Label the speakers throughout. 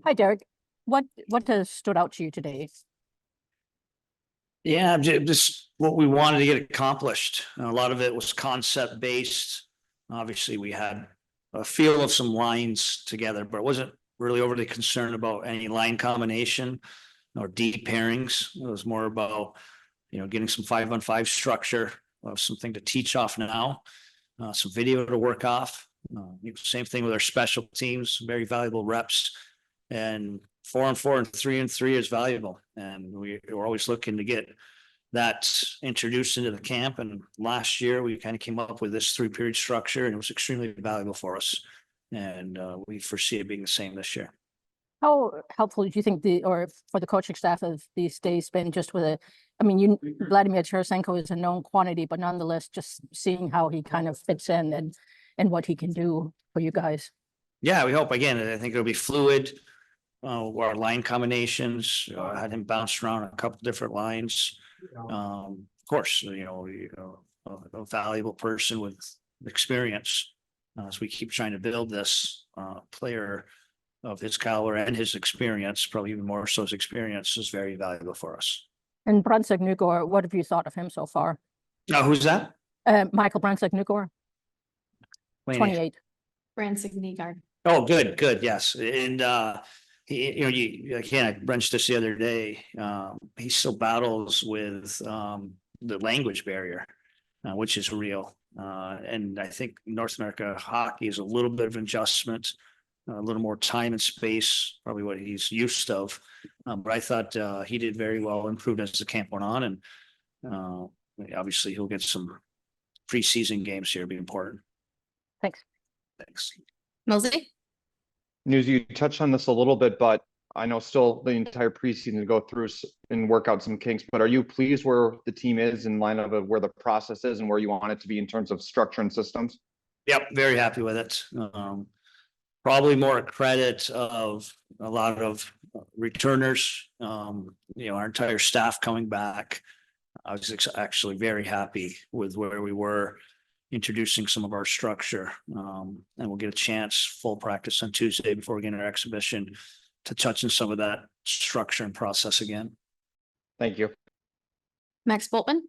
Speaker 1: Hi, Derek. What has stood out to you today?
Speaker 2: Yeah, just what we wanted to get accomplished. A lot of it was concept based. Obviously, we had a feel of some lines together, but it wasn't really overly concerned about any line combination or deep pairings. It was more about, getting some 5-on-5 structure, something to teach off now, some video to work off. Same thing with our special teams, very valuable reps, and 4-on-4 and 3-on-3 is valuable. And we're always looking to get that introduced into the camp. And last year we kind of came up with this 3-period structure, and it was extremely valuable for us. And we foresee it being the same this year.
Speaker 1: How helpful do you think or for the coaching staff of these days been just with Vladimir Tarasenko is a known quantity, but nonetheless, just seeing how he kind of fits in and what he can do for you guys?
Speaker 2: Yeah, we hope. Again, I think it'll be fluid. Our line combinations, had him bounced around a couple different lines. Of course, a valuable person with experience. As we keep trying to build this player of his caliber and his experience, probably even more so his experience, is very valuable for us.
Speaker 1: And Brunswick Nugor, what have you thought of him so far?
Speaker 2: Who's that?
Speaker 1: Michael Brunswick Nugor, 28.
Speaker 3: Brunswick Nugor.
Speaker 2: Oh, good, yes. And I benched this the other day. He still battles with the language barrier, which is real. And I think North America hockey is a little bit of an adjustment, a little more time and space, probably what he's used of. But I thought he did very well, improved as the camp went on, and obviously he'll get some preseason games here, be important.
Speaker 1: Thanks.
Speaker 3: Millsy?
Speaker 4: News, you touched on this a little bit, but I know still the entire preseason to go through and work out some kinks, but are you pleased where the team is in line of where the process is and where you want it to be in terms of structure and systems?
Speaker 2: Yep, very happy with it. Probably more a credit of a lot of returners, our entire staff coming back. I was actually very happy with where we were introducing some of our structure. And we'll get a chance, full practice on Tuesday before we get our exhibition, to touch on some of that structure and process again.
Speaker 4: Thank you.
Speaker 3: Max Boltman?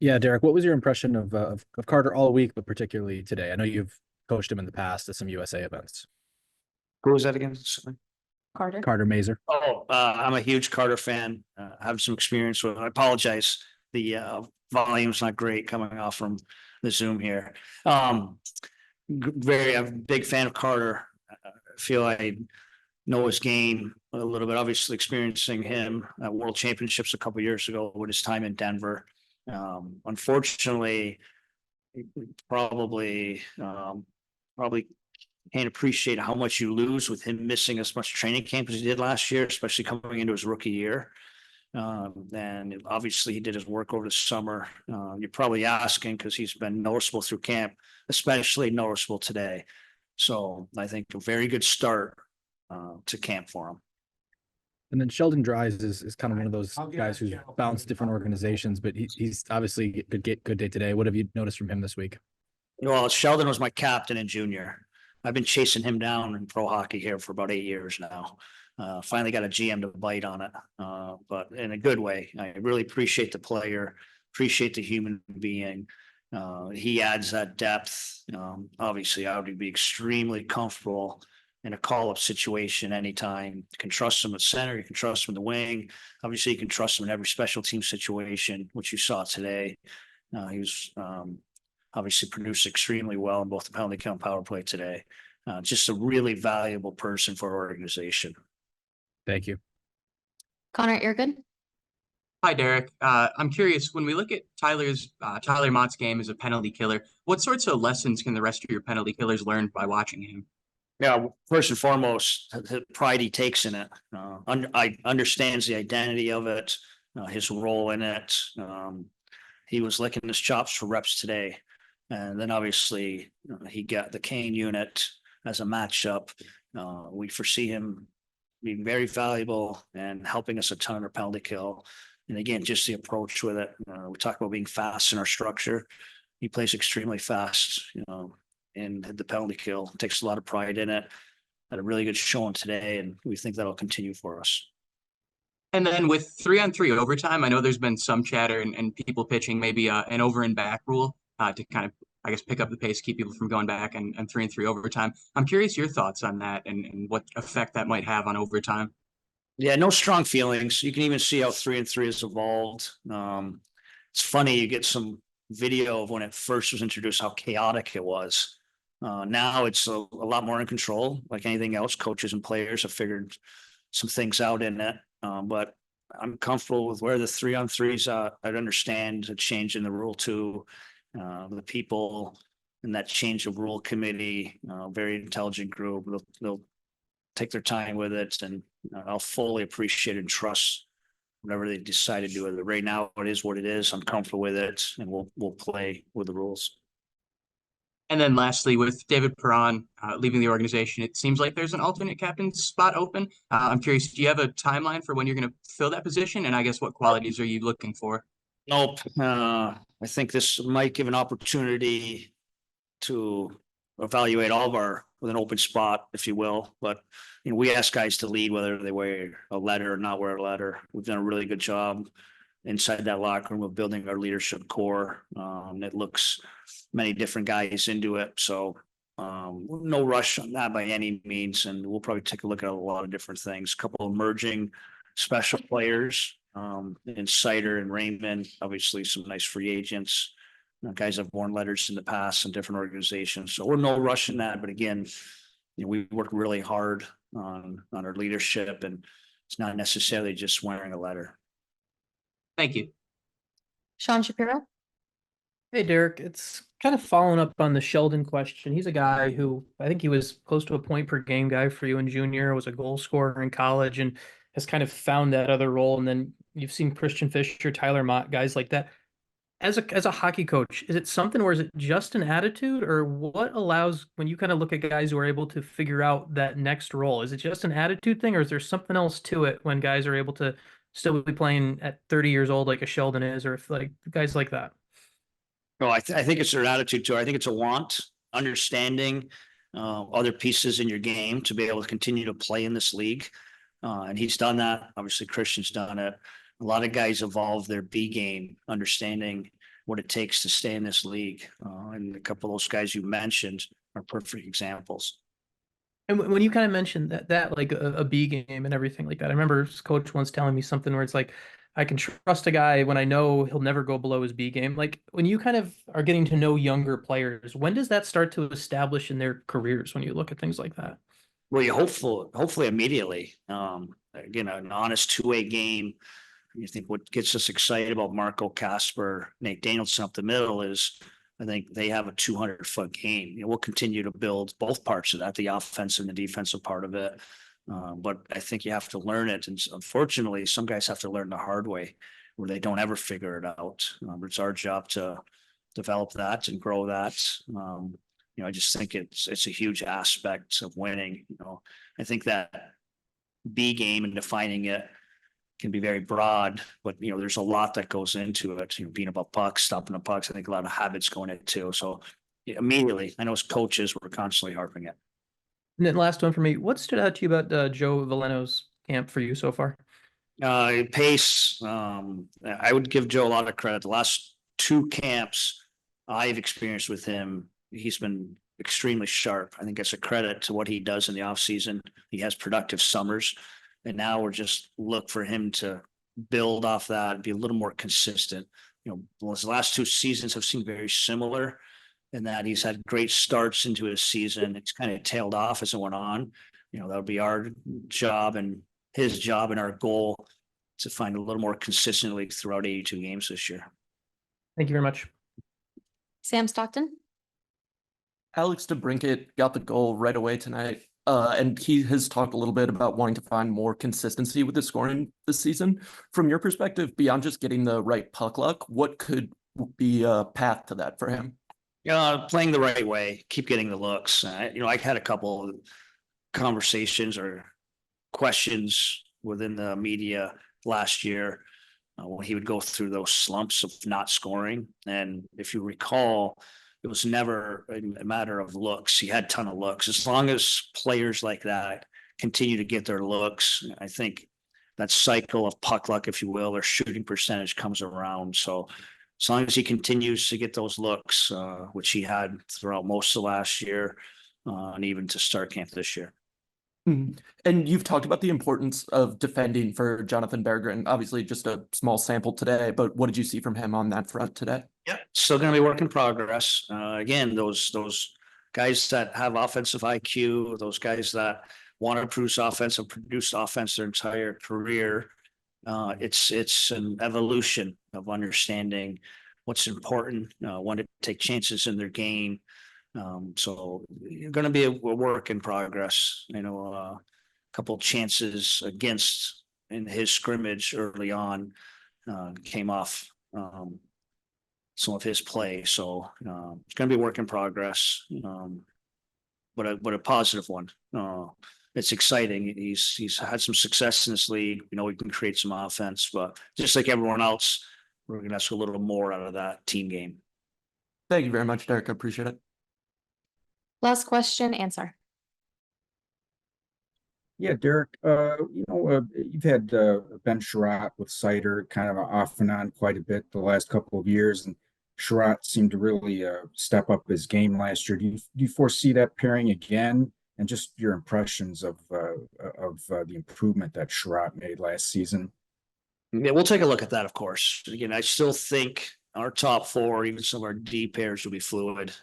Speaker 5: Yeah, Derek, what was your impression of Carter all week, but particularly today? I know you've coached him in the past at some USA events.
Speaker 2: Who was that again?
Speaker 3: Carter
Speaker 5: Mazer.
Speaker 2: I'm a huge Carter fan. I have some experience with. I apologize. The volume's not great coming off from the Zoom here. I'm a big fan of Carter. I feel I know his game a little bit. Obviously, experiencing him at World Championships a couple of years ago with his time in Denver. Unfortunately, probably can't appreciate how much you lose with him missing as much training camp as he did last year, especially coming into his rookie year. And obviously he did his work over the summer. You're probably asking because he's been noticeable through camp, especially noticeable today. So I think a very good start to camp for him.
Speaker 5: And then Sheldon Dries is kind of one of those guys who's bounced different organizations, but he's obviously good day today. What have you noticed from him this week?
Speaker 2: Well, Sheldon was my captain in junior. I've been chasing him down in pro hockey here for about 8 years now. Finally got a GM to bite on it, but in a good way. I really appreciate the player, appreciate the human being. He adds that depth. Obviously, I would be extremely comfortable in a call-up situation anytime. You can trust him at center, you can trust him in the wing. Obviously, you can trust him in every special team situation, which you saw today. He was obviously produced extremely well in both the penalty kill and power play today. Just a really valuable person for our organization.
Speaker 5: Thank you.
Speaker 3: Connor Eargood?
Speaker 6: Hi, Derek. I'm curious, when we look at Tyler Mott's game as a penalty killer, what sorts of lessons can the rest of your penalty killers learn by watching him?
Speaker 2: Yeah, first and foremost, the pride he takes in it. I understands the identity of it, his role in it. He was licking his chops for reps today. And then obviously he got the Kane unit as a matchup. We foresee him being very valuable and helping us a ton of penalty kill. And again, just the approach with it. We talk about being fast in our structure. He plays extremely fast, in the penalty kill, takes a lot of pride in it. had a really good showing today, and we think that'll continue for us.
Speaker 6: And then with 3-on-3 overtime, I know there's been some chatter and people pitching maybe an over and back rule to kind of, I guess, pick up the pace, keep people from going back and 3-on-3 overtime. I'm curious your thoughts on that and what effect that might have on overtime.
Speaker 2: Yeah, no strong feelings. You can even see how 3-on-3 has evolved. It's funny, you get some video of when it first was introduced, how chaotic it was. Now it's a lot more in control. Like anything else, coaches and players have figured some things out in it. But I'm comfortable with where the 3-on-3s are. I'd understand a change in the rule too. The people in that change of rule committee, very intelligent group. They'll take their time with it, and I'll fully appreciate and trust whatever they decide to do with it. Right now, it is what it is. I'm comfortable with it, and we'll play with the rules.
Speaker 6: And then lastly, with David Perron leaving the organization, it seems like there's an alternate captain spot open. I'm curious, do you have a timeline for when you're going to fill that position? And I guess what qualities are you looking for?
Speaker 2: Nope. I think this might give an opportunity to evaluate all of our with an open spot, if you will. But we ask guys to lead, whether they wear a letter or not wear a letter. We've done a really good job inside that locker room of building our leadership core. It looks many different guys into it. So no rush on that by any means. And we'll probably take a look at a lot of different things. A couple of emerging special players in Sider and Raymond, obviously some nice free agents. Guys have worn letters in the past in different organizations. So we're no rush in that. But again, we work really hard on our leadership, and it's not necessarily just wearing a letter.
Speaker 6: Thank you.
Speaker 3: Sean Shapiro.
Speaker 7: Hey, Derek, it's kind of following up on the Sheldon question. He's a guy who I think he was close to a point per game guy for you in junior, was a goal scorer in college, and has kind of found that other role. And then you've seen Christian Fisher, Tyler Mott, guys like that. As a hockey coach, is it something, or is it just an attitude, or what allows, when you kind of look at guys who are able to figure out that next role, is it just an attitude thing, or is there something else to it when guys are able to still be playing at 30 years old like a Sheldon is, or if like guys like that?
Speaker 2: No, I think it's their attitude too. I think it's a want, understanding other pieces in your game to be able to continue to play in this league. And he's done that. Obviously, Christian's done it. A lot of guys evolve their B game, understanding what it takes to stay in this league. And a couple of those guys you mentioned are perfect examples.
Speaker 7: And when you kind of mentioned that like a B game and everything like that, I remember his coach once telling me something where it's like, I can trust a guy when I know he'll never go below his B game. Like when you kind of are getting to know younger players, when does that start to establish in their careers when you look at things like that?
Speaker 2: Well, you hopefully immediately. Again, an honest two-way game. You think what gets us excited about Marco Casper, Nate Danielson up the middle is, I think they have a 200-foot game. We'll continue to build both parts of that, the offensive and the defensive part of it. But I think you have to learn it. And unfortunately, some guys have to learn the hard way where they don't ever figure it out. It's our job to develop that and grow that. I just think it's a huge aspect of winning. I think that B game and defining it can be very broad, but there's a lot that goes into it. Being about pucks, stopping the pucks. I think a lot of habits go in it too. So immediately, I know as coaches, we're constantly harping it.
Speaker 7: And then last one for me, what stood out to you about Joe Veleno's camp for you so far?
Speaker 2: Pace. I would give Joe a lot of credit. The last two camps I've experienced with him, he's been extremely sharp. I think it's a credit to what he does in the off season. He has productive summers. And now we're just look for him to build off that, be a little more consistent. His last two seasons have seemed very similar in that he's had great starts into his season. It's kind of tailed off as it went on. That'll be our job and his job and our goal to find a little more consistently throughout 82 games this year.
Speaker 7: Thank you very much.
Speaker 3: Sam Stockton.
Speaker 8: Alex DeBrincat got the goal right away tonight. And he has talked a little bit about wanting to find more consistency with the scoring this season. From your perspective, beyond just getting the right puck luck, what could be a path to that for him?
Speaker 2: Playing the right way, keep getting the looks. I had a couple of conversations or questions within the media last year when he would go through those slumps of not scoring. And if you recall, it was never a matter of looks. He had a ton of looks. As long as players like that continue to get their looks, I think that cycle of puck luck, if you will, or shooting percentage comes around. So as long as he continues to get those looks, which he had throughout most of last year, and even to start camp this year.
Speaker 8: Mhm. And you've talked about the importance of defending for Jonathan Berggren. Obviously, just a small sample today, but what did you see from him on that front today?
Speaker 2: Yeah, still going to be work in progress. Again, those guys that have offensive IQ, those guys that want to produce offense their entire career. It's an evolution of understanding what's important, when to take chances in their game. So you're going to be a work in progress. A couple chances against in his scrimmage early on came off some of his play. So it's going to be a work in progress, but a positive one. It's exciting. He's had some success in this league. We know he can create some offense, but just like everyone else, we're going to ask a little more out of that team game.
Speaker 8: Thank you very much, Derek. I appreciate it.
Speaker 3: Last question, answer.
Speaker 9: Yeah, Derek, you've had Ben Sherratt with Sider kind of off and on quite a bit the last couple of years, and Sherratt seemed to really step up his game last year. Do you foresee that pairing again? And just your impressions of the improvement that Sherratt made last season?
Speaker 2: Yeah, we'll take a look at that, of course. Again, I still think our top four, even some of our D pairs, will be fluid.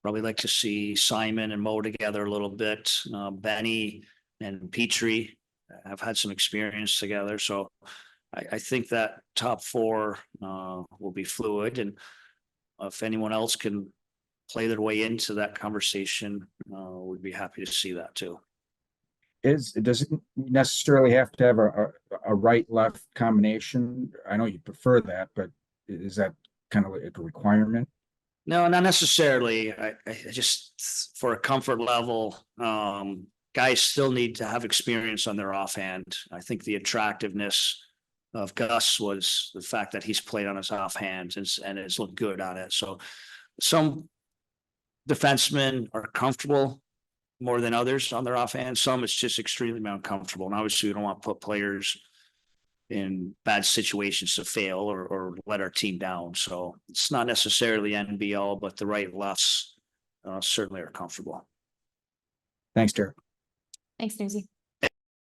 Speaker 2: Probably like to see Simon and Mo together a little bit. Benny and Petrie have had some experience together. So I think that top four will be fluid. And if anyone else can play their way into that conversation, we'd be happy to see that too.
Speaker 9: Does it necessarily have to have a right-left combination? I know you prefer that, but is that kind of a requirement?
Speaker 2: No, not necessarily. I just, for a comfort level, guys still need to have experience on their offhand. I think the attractiveness of Gus was the fact that he's played on his offhand and has looked good on it. So some defensemen are comfortable more than others on their offhand. Some it's just extremely uncomfortable. And obviously we don't want to put players in bad situations to fail or let our team down. So it's not necessarily NBL, but the right lefts certainly are comfortable.
Speaker 9: Thanks, Derek.
Speaker 3: Thanks, Newsy.